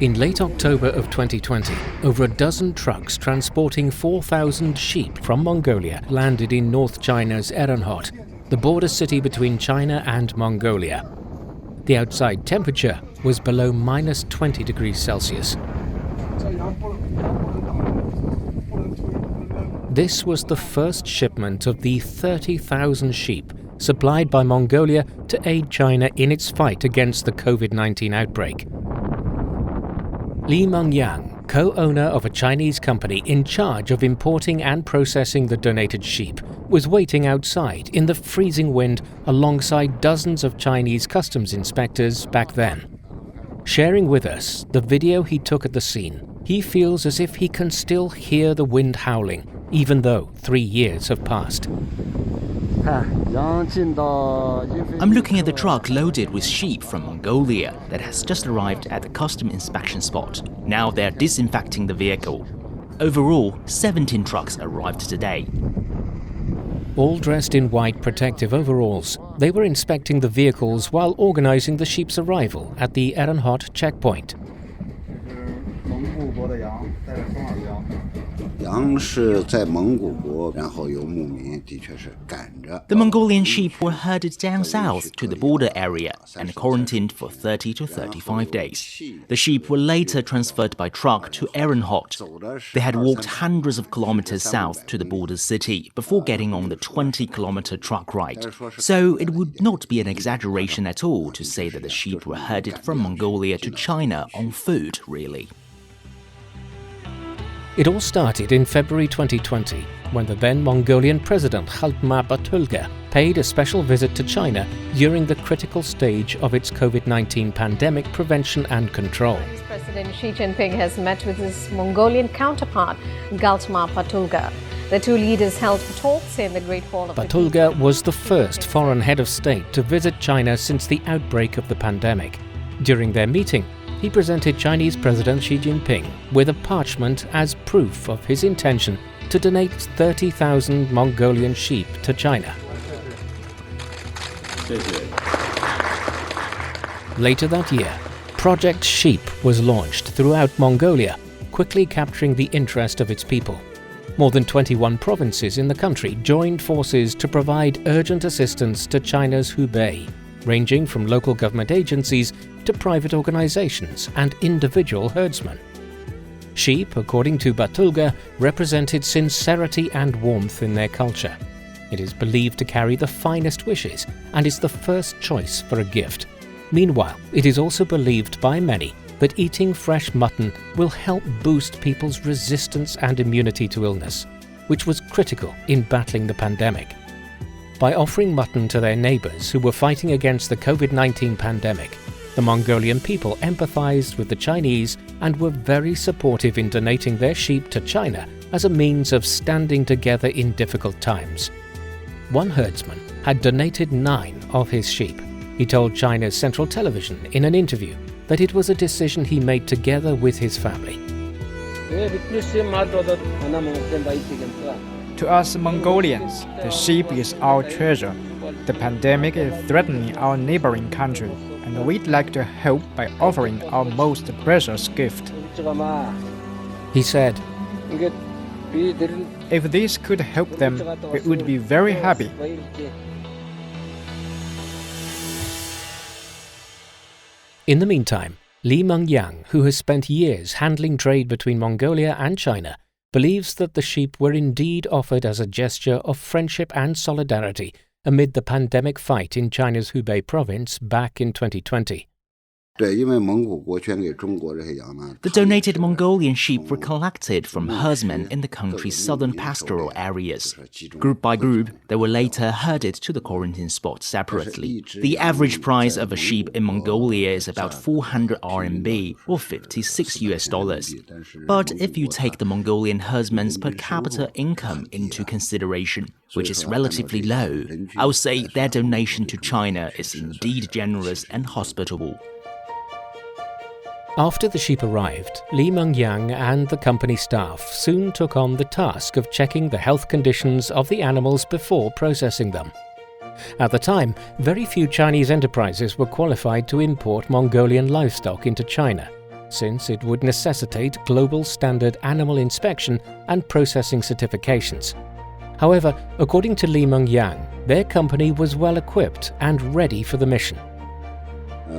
In late October of 2020, over a dozen trucks transporting 4,000 sheep from Mongolia landed in North China's Erenhot, the border city between China and Mongolia. The outside temperature was below minus 20 degrees Celsius. This was the first shipment of the 30,000 sheep supplied by Mongolia to aid China in its fight against the COVID-19 outbreak. Mengyang, co-owner of a Chinese company in charge of importing and processing the donated sheep, was waiting outside in the freezing wind alongside dozens of Chinese customs inspectors back then. Sharing with us the video he took at the scene, he feels as if he can still hear the wind howling, even though 3 years have passed. I'm looking at the truck loaded with sheep from Mongolia that has just arrived at the custom inspection spot. Now they're disinfecting the vehicle. Overall, 17 trucks arrived today. All dressed in white protective overalls, they were inspecting the vehicles while organizing the sheep's arrival at the Erenhot checkpoint. The Mongolian sheep were herded down south to the border area and quarantined for 30 to 35 days. The sheep were later transferred by truck to Erenhot. They had walked hundreds of kilometers south to the border city before getting on the 20-kilometer truck ride. So it would not be an exaggeration at all to say that the sheep were herded from Mongolia to China on foot, really. It all started in February 2020, when the then Mongolian president Khaltma Batulga paid a special visit to China during the critical stage of its COVID-19 pandemic prevention and control. President Xi Jinping has met with his Mongolian counterpart, Khaltma Batulga. The two leaders held talks in the Great Hall of Batulga was the first foreign head of state to visit China since the outbreak of the pandemic. During their meeting, he presented Chinese President Xi Jinping with a parchment as proof of his intention to donate 30,000 Mongolian sheep to China. Later that year, Project Sheep was launched throughout Mongolia, quickly capturing the interest of its people. More than 21 provinces in the country joined forces to provide urgent assistance to China's Hubei, ranging from local government agencies to private organizations and individual herdsmen. Sheep, according to Batulga, represented sincerity and warmth in their culture. It is believed to carry the finest wishes and is the first choice for a gift. Meanwhile, it is also believed by many that eating fresh mutton will help boost people's resistance and immunity to illness, which was critical in battling the pandemic. By offering mutton to their neighbors who were fighting against the COVID-19 pandemic, the Mongolian people empathized with the Chinese and were very supportive in donating their sheep to China as a means of standing together in difficult times. One herdsman had donated 9 of his sheep. He told China's Central Television in an interview that it was a decision he made together with his family. To us Mongolians, the sheep is our treasure. The pandemic is threatening our neighboring country, and we'd like to help by offering our most precious gift. He said, If this could help them, we would be very happy. In the meantime, Mengyang, who has spent years handling trade between Mongolia and China, believes that the sheep were indeed offered as a gesture of friendship and solidarity amid the pandemic fight in China's Hubei province back in 2020. The donated Mongolian sheep were collected from herdsmen in the country's southern pastoral areas. Group by group, they were later herded to the quarantine spot separately. The average price of a sheep in Mongolia is about 400 RMB or $56. But if you take the Mongolian herdsmen's per capita income into consideration, which is relatively low, I would say their donation to China is indeed generous and hospitable. After the sheep arrived, Mengyang and the company staff soon took on the task of checking the health conditions of the animals before processing them. At the time, very few Chinese enterprises were qualified to import Mongolian livestock into China. since it would necessitate global standard animal inspection and processing certifications. However, according to Mengyang, their company was well equipped and ready for the mission.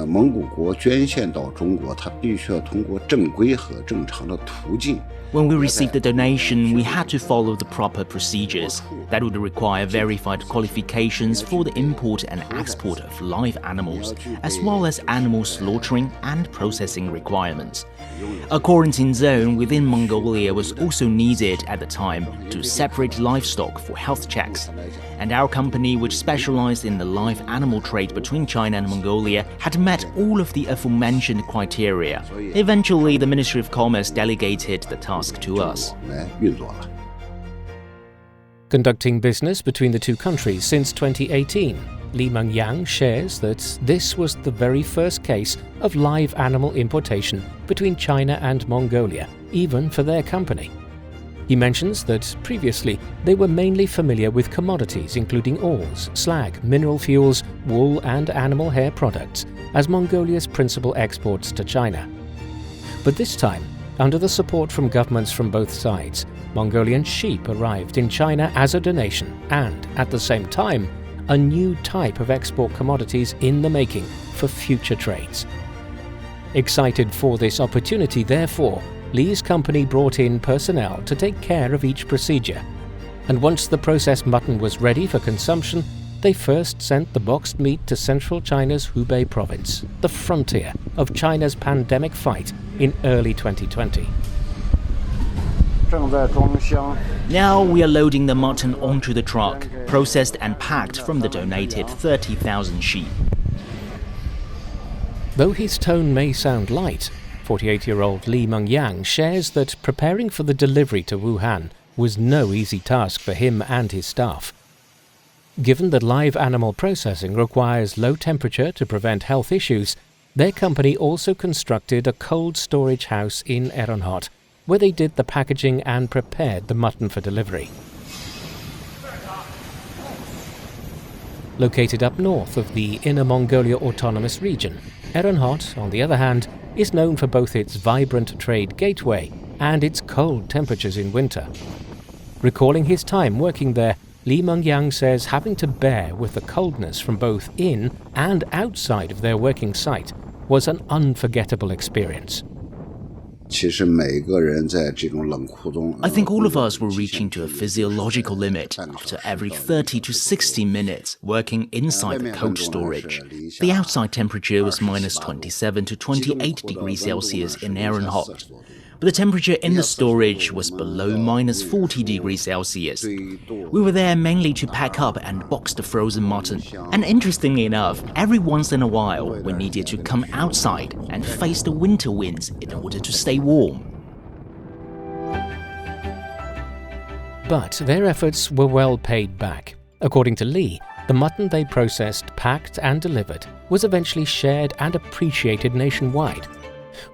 蒙古国捐献到中国，它必须要通过正规和正常的途径。 When we received the donation, we had to follow the proper procedures. That would require verified qualifications for the import and export of live animals, as well as animal slaughtering and processing requirements. A quarantine zone within Mongolia was also needed at the time to separate livestock for health checks. And our company, which specialized in the live animal trade between China and Mongolia, had met all of the aforementioned criteria. Eventually, the Ministry of Commerce delegated the task to us. Conducting business between the two countries since 2018, Mengyang shares that this was the very first case of live animal importation between China and Mongolia, even for their company. He mentions that previously they were mainly familiar with commodities including ores, slag, mineral fuels, wool and animal hair products as Mongolia's principal exports to China. But this time, under the support from governments from both sides, Mongolian sheep arrived in China as a donation and, at the same time, a new type of export commodities in the making for future trades. Excited for this opportunity, therefore, Li's company brought in personnel to take care of each procedure. And once the processed mutton was ready for consumption, they first sent the boxed meat to central China's Hubei province, the frontier of China's pandemic fight in early 2020. Now we are loading the mutton onto the truck, processed and packed from the donated 30,000 sheep. Though his tone may sound light, 48-year-old Mengyang shares that preparing for the delivery to Wuhan was no easy task for him and his staff. Given that live animal processing requires low temperature to prevent health issues, their company also constructed a cold storage house in Eronhot, where they did the packaging and prepared the mutton for delivery. Located up north of the Inner Mongolia Autonomous Region, Eronhot, on the other hand, is known for both its vibrant trade gateway and its cold temperatures in winter. Recalling his time working there, Mengyang says having to bear with the coldness from both in and outside of their working site was an unforgettable experience. I think all of us were reaching to a physiological limit after every 30 to 60 minutes working inside the cold storage. The outside temperature was minus 27 to 28 degrees Celsius in Eronhot, but the temperature in the storage was below minus 40 degrees Celsius. We were there mainly to pack up and box the frozen mutton. And interestingly enough, every once in a while, we needed to come outside and face the winter winds in order to stay warm. But their efforts were well paid back. According to Li, the mutton they processed, packed and delivered was eventually shared and appreciated nationwide.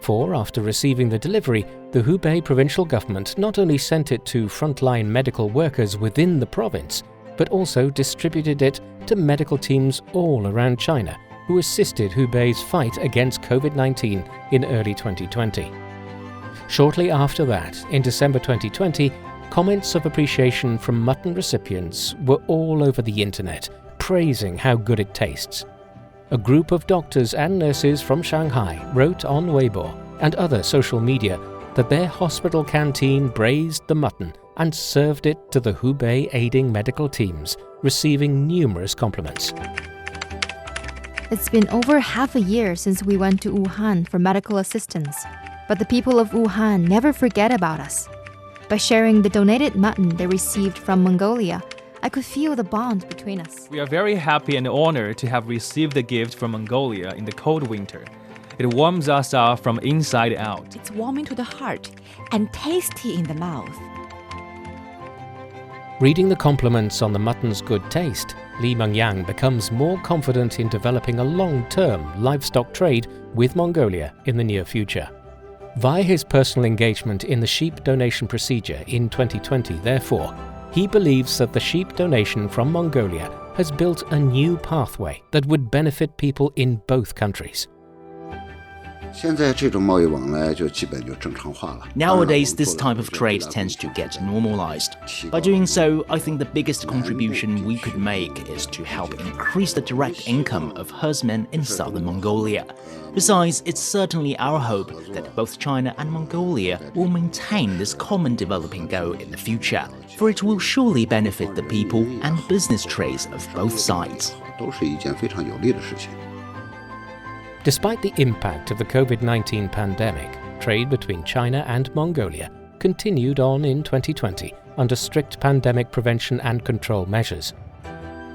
For after receiving the delivery, the Hubei provincial government not only sent it to frontline medical workers within the province, but also distributed it to medical teams all around China who assisted Hubei's fight against COVID-19 in early 2020. Shortly after that, in December 2020, comments of appreciation from mutton recipients were all over the internet, praising how good it tastes. A group of doctors and nurses from Shanghai wrote on Weibo and other social media that their hospital canteen braised the mutton and served it to the Hubei aiding medical teams, receiving numerous compliments. It's been over half a year since we went to Wuhan for medical assistance, but the people of Wuhan never forget about us. By sharing the donated mutton they received from Mongolia, I could feel the bond between us. We are very happy and honored to have received the gift from Mongolia in the cold winter. It warms us up from inside out. It's warming to the heart and tasty in the mouth. Reading the compliments on the mutton's good taste, Mengyang becomes more confident in developing a long-term livestock trade with Mongolia in the near future. Via his personal engagement in the sheep donation procedure in 2020, therefore, he believes that the sheep donation from Mongolia has built a new pathway that would benefit people in both countries. Nowadays, this type of trade tends to get normalized. By doing so, I think the biggest contribution we could make is to help increase the direct income of herdsmen in southern Mongolia. Besides, it's certainly our hope that both China and Mongolia will maintain this common developing goal in the future, for it will surely benefit the people and business trades of both sides. Despite the impact of the COVID-19 pandemic, trade between China and Mongolia continued on in 2020 under strict pandemic prevention and control measures.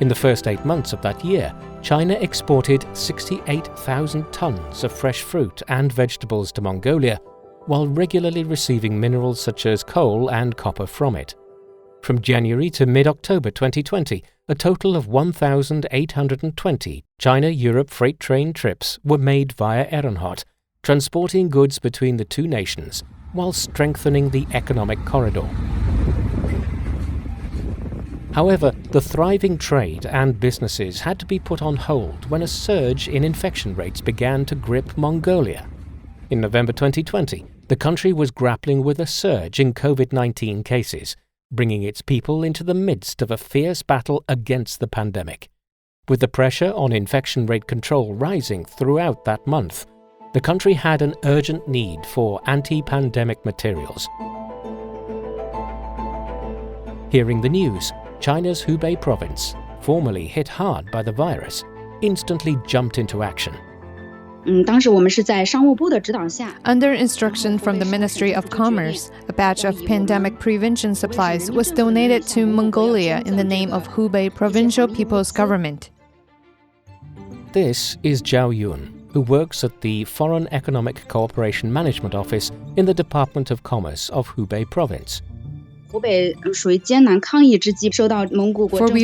In the first 8 months of that year, China exported 68,000 tons of fresh fruit and vegetables to Mongolia, while regularly receiving minerals such as coal and copper from it. From January to mid-October 2020, a total of 1,820 China-Europe freight train trips were made via Ehrenhot, transporting goods between the two nations while strengthening the economic corridor. However, the thriving trade and businesses had to be put on hold when a surge in infection rates began to grip Mongolia. In November 2020, the country was grappling with a surge in COVID-19 cases, bringing its people into the midst of a fierce battle against the pandemic. With the pressure on infection rate control rising throughout that month, the country had an urgent need for anti-pandemic materials. Hearing the news, China's Hubei province, formerly hit hard by the virus, instantly jumped into action. Under instruction from the Ministry of Commerce, a batch of pandemic prevention supplies was donated to Mongolia in the name of Hubei Provincial People's Government. This is Zhao Yun, who works at the Foreign Economic Cooperation Management Office in the Department of Commerce of Hubei Province. For we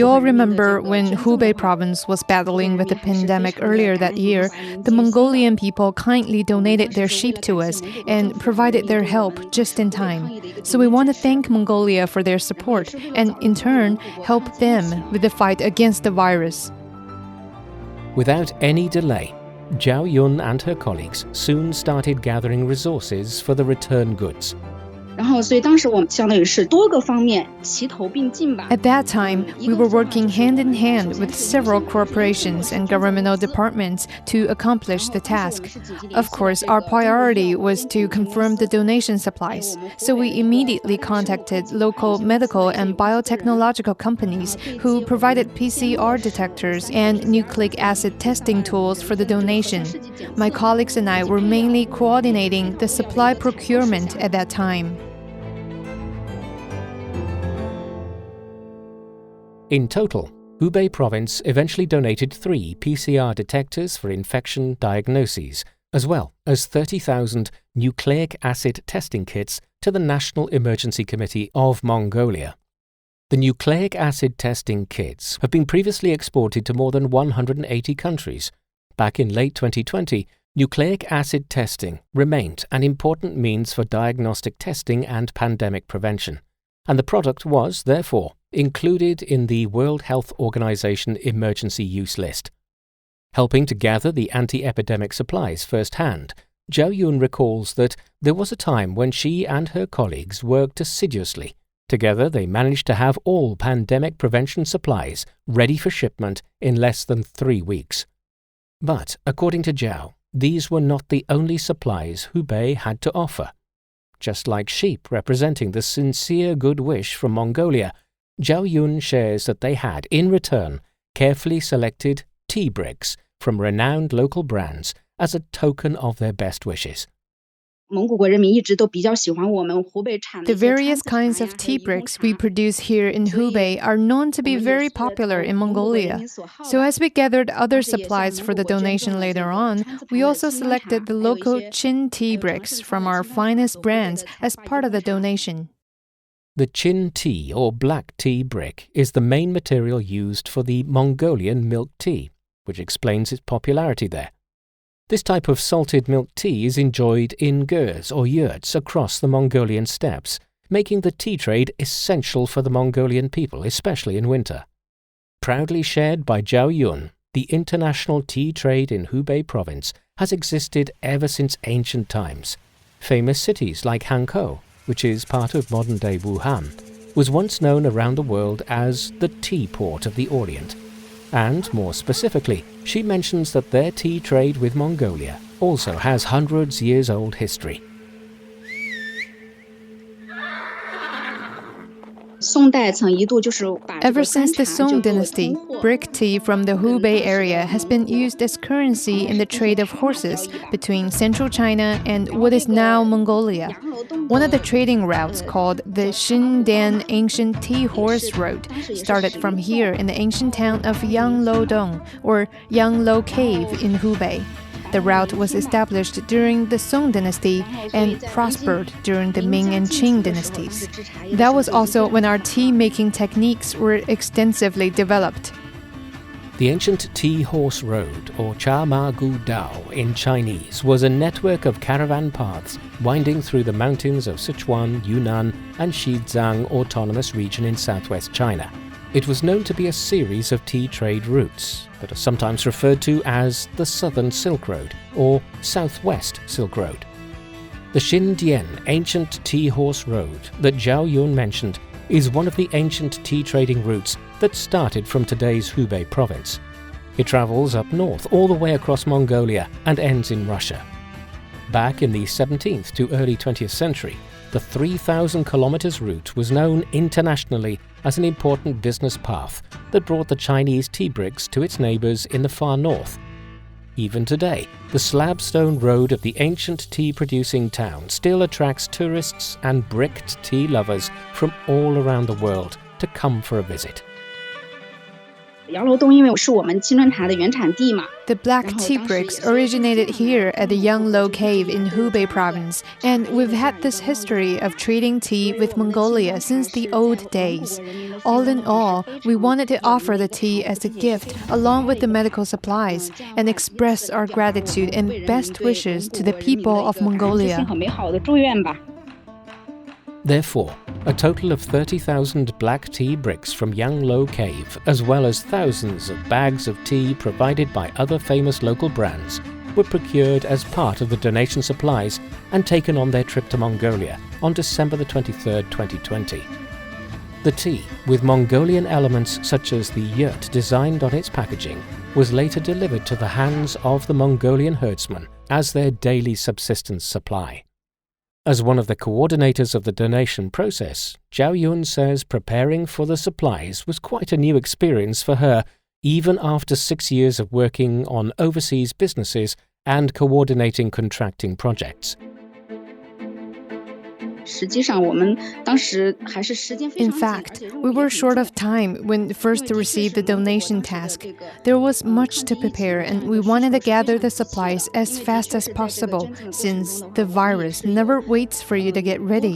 all remember when Hubei province was battling with the pandemic earlier that year, the Mongolian people kindly donated their sheep to us and provided their help just in time. So we want to thank Mongolia for their support and, in turn, help them with the fight against the virus. Without any delay, Zhao Yun and her colleagues soon started gathering resources for the return goods. At that time, we were working hand in hand with several corporations and governmental departments to accomplish the task. Of course, our priority was to confirm the donation supplies, so we immediately contacted local medical and biotechnological companies who provided PCR detectors and nucleic acid testing tools for the donation. My colleagues and I were mainly coordinating the supply procurement at that time. In total, Hubei province eventually donated 3 PCR detectors for infection diagnoses, as well as 30,000 nucleic acid testing kits to the National Emergency Committee of Mongolia. The nucleic acid testing kits have been previously exported to more than 180 countries. Back in late 2020, nucleic acid testing remained an important means for diagnostic testing and pandemic prevention, and the product was, therefore, included in the World Health Organization emergency use list. Helping to gather the anti-epidemic supplies firsthand, Zhao Yun recalls that there was a time when she and her colleagues worked assiduously. Together, they managed to have all pandemic prevention supplies ready for shipment in less than 3 weeks. But, according to Zhao, these were not the only supplies Hubei had to offer. Just like sheep representing the sincere good wish from Mongolia, Zhao Yun shares that they had, in return, carefully selected tea bricks from renowned local brands as a token of their best wishes. The various kinds of tea bricks we produce here in Hubei are known to be very popular in Mongolia. So as we gathered other supplies for the donation later on, we also selected the local Qin tea bricks from our finest brands as part of the donation. The Qin tea or black tea brick is the main material used for the Mongolian milk tea, which explains its popularity there. This type of salted milk tea is enjoyed in gurs or yurts across the Mongolian steppes, making the tea trade essential for the Mongolian people, especially in winter. Proudly shared by Zhao Yun, the international tea trade in Hubei province has existed ever since ancient times. Famous cities like Hankou, which is part of modern-day Wuhan, was once known around the world as the tea port of the Orient. And more specifically, she mentions that their tea trade with Mongolia also has hundreds-years-old history. Ever since the Song dynasty, brick tea from the Hubei area has been used as currency in the trade of horses between central China and what is now Mongolia. One of the trading routes, called the Xindian Ancient Tea Horse Road, started from here in the ancient town of Yanglodong, or Yanglo Cave in Hubei. The route was established during the Song dynasty and prospered during the Ming and Qing dynasties. That was also when our tea-making techniques were extensively developed. The ancient Tea Horse Road, or Cha Ma Gu Dao in Chinese, was a network of caravan paths winding through the mountains of Sichuan, Yunnan, and Xizang Autonomous Region in southwest China. It was known to be a series of tea trade routes that are sometimes referred to as the Southern Silk Road or Southwest Silk Road. The Xindian Ancient Tea Horse Road that Zhao Yun mentioned is one of the ancient tea trading routes that started from today's Hubei province. It travels up north all the way across Mongolia and ends in Russia. Back in the 17th to early 20th century, the 3,000 kilometers route was known internationally as an important business path that brought the Chinese tea bricks to its neighbors in the far north. Even today, the slabstone road of the ancient tea-producing town still attracts tourists and bricked tea lovers from all around the world to come for a visit. The black tea bricks originated here at the Yanglo Cave in Hubei province, and we've had this history of trading tea with Mongolia since the old days. All in all, we wanted to offer the tea as a gift along with the medical supplies and express our gratitude and best wishes to the people of Mongolia. Therefore, a total of 30,000 black tea bricks from Yanglo Cave, as well as thousands of bags of tea provided by other famous local brands, were procured as part of the donation supplies and taken on their trip to Mongolia on December 23, 2020. The tea, with Mongolian elements such as the yurt designed on its packaging, was later delivered to the hands of the Mongolian herdsmen as their daily subsistence supply. As one of the coordinators of the donation process, Zhao Yun says preparing for the supplies was quite a new experience for her, even after 6 years of working on overseas businesses and coordinating contracting projects. In fact, we were short of time when first received the donation task. There was much to prepare, and we wanted to gather the supplies as fast as possible, since the virus never waits for you to get ready.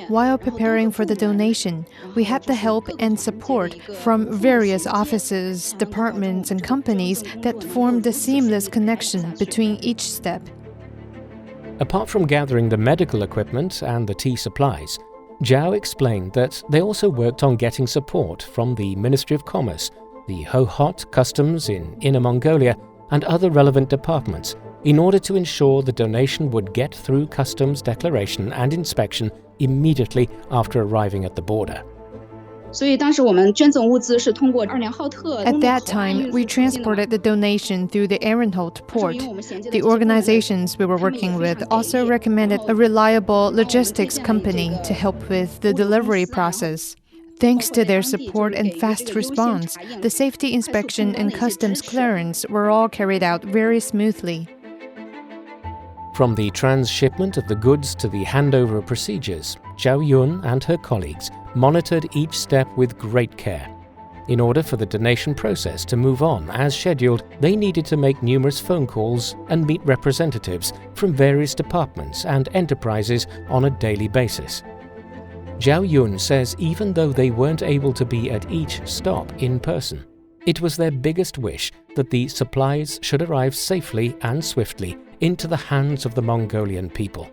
While preparing for the donation, we had the help and support from various offices, departments, and companies that formed a seamless connection between each step. Apart from gathering the medical equipment and the tea supplies, Zhao explained that they also worked on getting support from the Ministry of Commerce, the Hohhot Customs in Inner Mongolia, and other relevant departments in order to ensure the donation would get through customs declaration and inspection immediately after arriving at the border. At that time, we transported the donation through the Ehrenholt port. The organizations we were working with also recommended a reliable logistics company to help with the delivery process. Thanks to their support and fast response, the safety inspection and customs clearance were all carried out very smoothly. From the transshipment of the goods to the handover procedures, Zhao Yun and her colleagues monitored each step with great care. In order for the donation process to move on as scheduled, they needed to make numerous phone calls and meet representatives from various departments and enterprises on a daily basis. Zhao Yun says even though they weren't able to be at each stop in person, it was their biggest wish that the supplies should arrive safely and swiftly into the hands of the Mongolian people.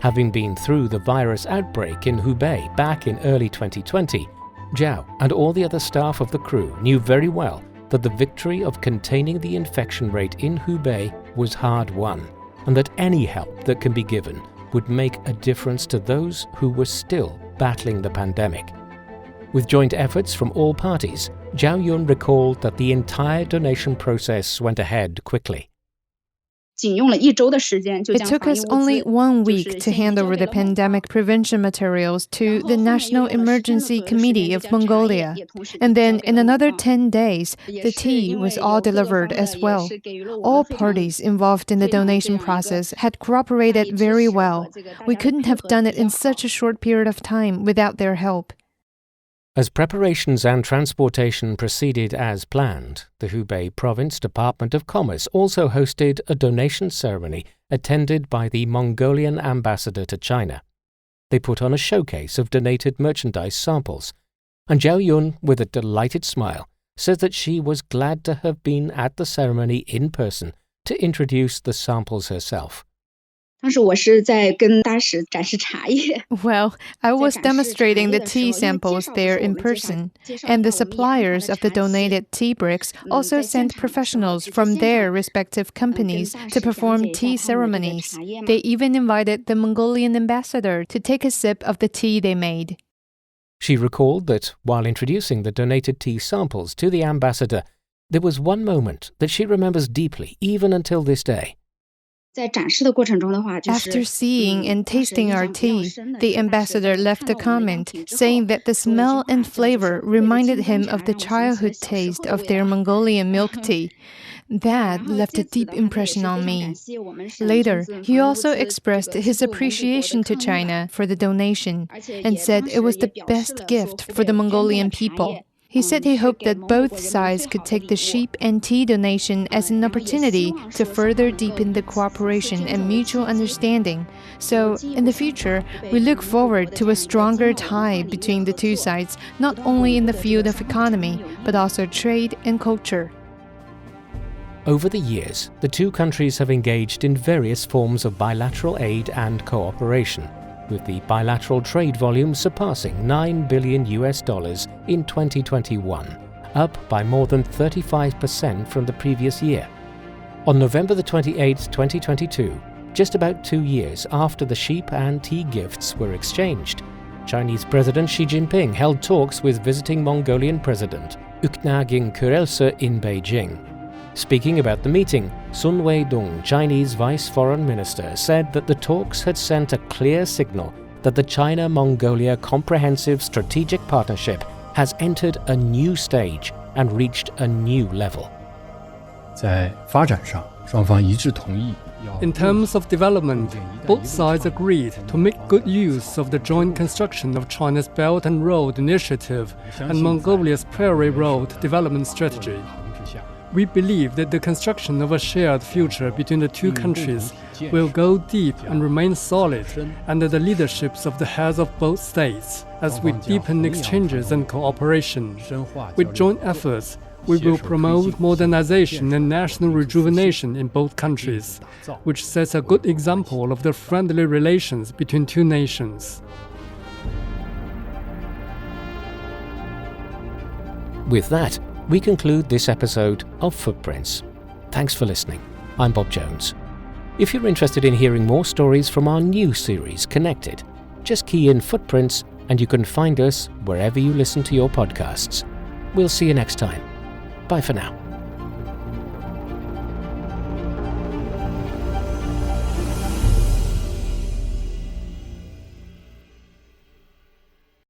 Having been through the virus outbreak in Hubei back in early 2020, Zhao and all the other staff of the crew knew very well that the victory of containing the infection rate in Hubei was hard-won, and that any help that can be given would make a difference to those who were still battling the pandemic. With joint efforts from all parties, Zhao Yun recalled that the entire donation process went ahead quickly. It took us only 1 week to hand over the pandemic prevention materials to the National Emergency Committee of Mongolia. And then in another 10 days, the tea was all delivered as well. All parties involved in the donation process had cooperated very well. We couldn't have done it in such a short period of time without their help. As preparations and transportation proceeded as planned, the Hubei Province Department of Commerce also hosted a donation ceremony attended by the Mongolian ambassador to China. They put on a showcase of donated merchandise samples, and Zhao Yun, with a delighted smile, says that she was glad to have been at the ceremony in person to introduce the samples herself. Well, I was demonstrating the tea samples there in person, and the suppliers of the donated tea bricks also sent professionals from their respective companies to perform tea ceremonies. They even invited the Mongolian ambassador to take a sip of the tea they made. She recalled that while introducing the donated tea samples to the ambassador, there was one moment that she remembers deeply, even until this day. After seeing and tasting our tea, the ambassador left a comment saying that the smell and flavor reminded him of the childhood taste of their Mongolian milk tea. That left a deep impression on me. Later, he also expressed his appreciation to China for the donation and said it was the best gift for the Mongolian people. He said he hoped that both sides could take the sheep and tea donation as an opportunity to further deepen the cooperation and mutual understanding. So, in the future, we look forward to a stronger tie between the two sides, not only in the field of economy, but also trade and culture. Over the years, the two countries have engaged in various forms of bilateral aid and cooperation, with the bilateral trade volume surpassing $9 billion in 2021, up by more than 35% from the previous year. On November 28, 2022, just about 2 years after the sheep and tea gifts were exchanged, Chinese President Xi Jinping held talks with visiting Mongolian President Uknagin Kurelse in Beijing. Speaking about the meeting, Sun Weidong, Chinese Vice Foreign Minister, said that the talks had sent a clear signal that the China-Mongolia Comprehensive Strategic Partnership has entered a new stage and reached a new level. In terms of development, both sides agreed to make good use of the joint construction of China's Belt and Road Initiative and Mongolia's Prairie Road Development Strategy. We believe that the construction of a shared future between the two countries will go deep and remain solid under the leaderships of the heads of both states as we deepen exchanges and cooperation. With joint efforts, we will promote modernization and national rejuvenation in both countries, which sets a good example of the friendly relations between two nations. With that, we conclude this episode of Footprints. Thanks for listening. I'm Bob Jones. If you're interested in hearing more stories from our new series, Connected, just key in Footprints and you can find us wherever you listen to your podcasts. We'll see you next time. Bye for now.